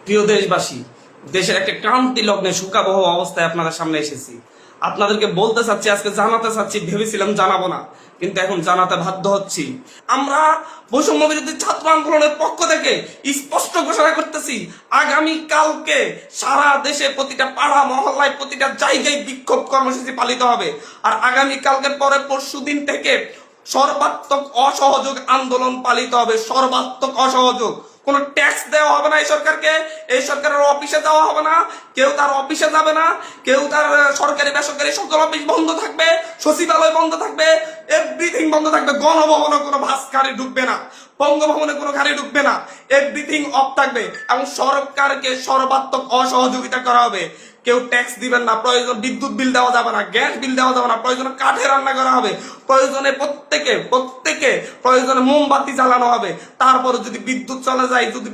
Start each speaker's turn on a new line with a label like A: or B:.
A: প্রিয় দেশবাসী, দেশের একটা ক্রান্তি লগ্নে শোকাবহ অবস্থায় আপনাদের সামনে এসেছি। আপনাদেরকে বলতে চাচ্ছি, আজকে জানাতে চাচ্ছি, ভেবেছিলাম জানাবো না, কিন্তু এখন জানাতে বাধ্য হচ্ছি। আমরা বৈষম্য বিরোধী ছাত্র আন্দোলনের পক্ষ থেকে স্পষ্ট ঘোষণা করতেছি, আগামী কালকে সারা দেশে প্রতিটা পাড়া মহল্লায় প্রতিটা জায়গায় বিক্ষোভ কর্মসূচি পালিত হবে। আর আগামী কালকের পরে পরশু দিন থেকে সর্বাত্মক অসহযোগ আন্দোলন পালিত হবে। সর্বাত্মক অসহযোগ, কোনো ট্যাক্স দেওয়া হবে না এই সরকারকে, এই সরকারের অফিসে যাওয়া হবে না, কেউ তার অফিসে যাবে না, কেউ তার সরকারি বেসরকারি সকল অফিস বন্ধ থাকবে, সচিবালয় বন্ধ থাকবে, এভরিথিং বন্ধ থাকবে। গণভবনে কোনো বাস গাড়ি ঢুকবে না, বঙ্গভবনে কোনো গাড়ি ঢুকবে না, এভরিথিং অফ থাকবে এবং সরকারকে সর্বাত্মক অসহযোগিতা করা হবে। কেউ ট্যাক্স দিবেন না, প্রয়োজন বিদ্যুৎ বিল দেওয়া যাবে না, গ্যাস বিল দেওয়া যাবে না, প্রয়োজনে কাঠে রান্না করা হবে, প্রয়োজনে প্রত্যেকে প্রয়োজনে মোমবাতি জ্বালানো হবে। তারপরে যদি বিদ্যুৎ চলে যায়, যদি